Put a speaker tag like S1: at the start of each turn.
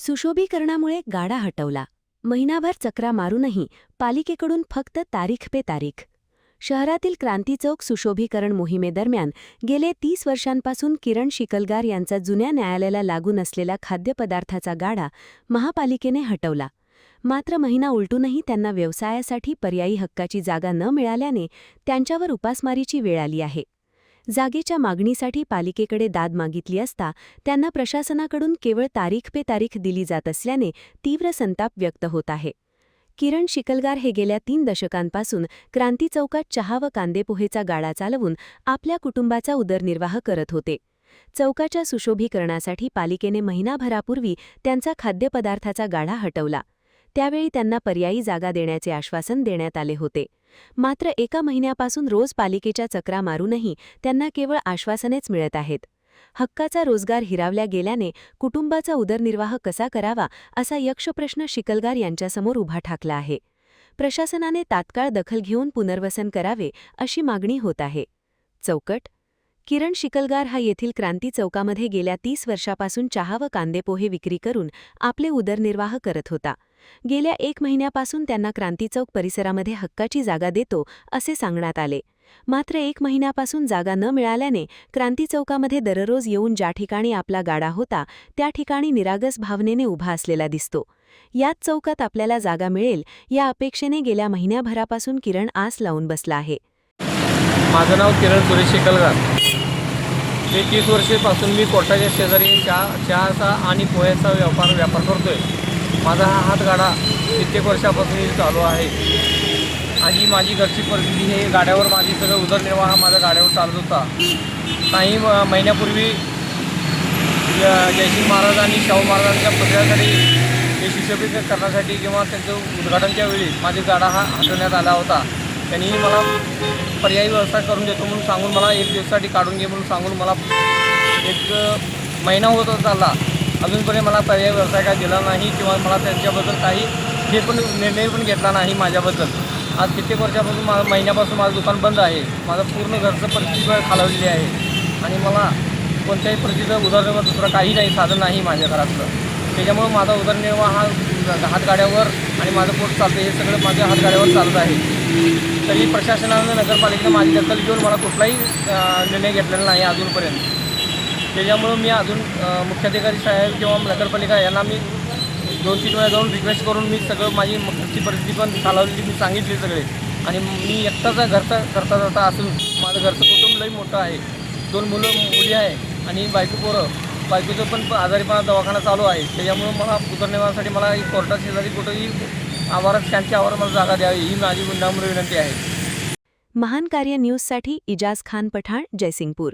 S1: सुशोभीकरणामुळे गाडा हटवला. महिनाभर चक्रा मारूनही पालिकेकडून फक्त तारीख पे तारीख. शहरातील क्रांती चौक सुशोभीकरण मोहिमेदरम्यान गेले 30 वर्षांपासून किरण शिकलगार यांचा जुन्या न्यायालयाला लागून असलेला खाद्यपदार्थाचा गाडा महापालिकेने हटवला. मात्र महिना उलटूनही त्यांना व्यवसायासाठी पर्यायी हक्काची जागा न मिळाल्याने त्यांच्यावर उपासमारीची वेळ आली आहे. जागेच्या मागणीसाठी पालिकेकडे दाद मागितली असता त्यांना प्रशासनाकडून केवळ तारीख पे तारीख दिली जात असल्याने तीव्र संताप व्यक्त होत आहे. किरण शिकलगार हे गेल्या 3 दशकांपासून क्रांती चौकात चहा व कांदेपोहेचा गाडा चालवून आपल्या कुटुंबाचा उदरनिर्वाह करत होते. चौकाच्या सुशोभीकरणासाठी पालिकेने महिनाभरापूर्वी त्यांचा खाद्यपदार्थाचा गाडा हटवला. त्यावेळी त्यांना पर्यायी जागा देण्याचे आश्वासन देण्यात आले होते. मात्र 1 महिन्यापासून रोज पालिकेच्या चक्रा मारूनही त्यांना केवळ आश्वासनेच मिळत आहेत. हक्काचा रोजगार हिरावल्या गेल्याने कुटुंबाचा उदरनिर्वाह कसा करावा असा यक्षप्रश्न शिकलगार यांच्यासमोर उभा ठाकला आहे. प्रशासनाने तात्काळ दखल घेऊन पुनर्वसन करावे अशी मागणी होत आहे. चौकट किरण शिकलगार हा येथील क्रांती चौकामध्ये गेल्या 30 वर्षापासून चहा व कांदेपोहे विक्री करून आपले उदरनिर्वाह करत होता. गेल्या 1 महिन्यापासून त्यांना क्रांती चौक परिसरामध्ये हक्काची जागा देतो असे सांगण्यात आले. मात्र 1 महिन्यापासून जागा न मिळाल्याने क्रांती चौकामध्ये दररोज येऊन ज्या ठिकाणी आपला गाडा होता त्या ठिकाणी निरागस भावनेने उभा असलेला दिसतो. याच चौकात आपल्याला जागा मिळेल या अपेक्षेने गेल्या महिन्याभरापासून किरण आस लावून बसला आहे.
S2: माझं नाव किरण सुरेश शिकलगार. ते 30 वर्षापासून मी कोर्टाच्या शेजारी चहाचा आणि पोह्याचा व्यापार करतोय. माझा हा हातगाडा कित्येक वर्षापासून चालू आहे आणि माझी घरची परिस्थिती हे गाड्यावर माझी सगळं उदरनिर्वाह माझ्या गाड्यावर चालत होता. काही महिन्यापूर्वी जयसिंग महाराज आणि शाहू महाराजांच्या पुतळ्यासाठी हे सुशोभीकरण करण्यासाठी किंवा त्यांचं उद्घाटनच्या वेळी माझा गाडा हा हटवण्यात आला होता. त्यांनी मला पर्यायी व्यवस्था करून देतो म्हणून सांगून मला 1 दिवसासाठी काढून घे म्हणून सांगून मला 1 महिना होत चालला. अजूनपर्यंत मला पर्यायी व्यवसाय काय दिला नाही किंवा मला त्यांच्याबद्दल काही निर्णय पण घेतला नाही माझ्याबद्दल. आज कित्येक वर्षापासून महिन्यापासून माझं दुकान बंद आहे. माझं पूर्ण घरचं परिस्थिती खालावलेली आहे आणि मला कोणत्याही परिस्थितीचं उदरनिर्वाह दुसरं काही नाही, साधन नाही माझ्या घरातलं. त्याच्यामुळं माझा उदरनिर्वाह हा हातगाड्यावर आणि माझं पोट चालतं हे सगळं माझ्या हातगाड्यावर चालत आहे. तरी प्रशासनानं नगरपालिकेनं माझी दखल घेऊन मला कुठलाही निर्णय घेतलेला नाही अजूनपर्यंत. त्याच्यामुळं मी अजून मुख्याधिकारी साहेब किंवा नगरपालिका यांना मी 2-3 वेळा जाऊन रिक्वेस्ट करून मी सगळं माझी घरची परिस्थिती पण खालावलेली मी सांगितली सगळे. आणि मी एकटाचा घरचा करता जाता असून माझं घरचं कुटुंब लई मोठं आहे. 2 मुली आहे आणि बायकोचं पण आजारीपणा दवाखाना चालू आहे. त्याच्यामुळं मला उदरनिर्वाहासाठी मला कोर्टात शेजारी कुठंही त्यांच्या आवारात मला जागा द्यावी ही माझी नम्र विनंती आहे.
S1: महान कार्य न्यूजसाठी इजाज खान पठाण, जयसिंगपूर.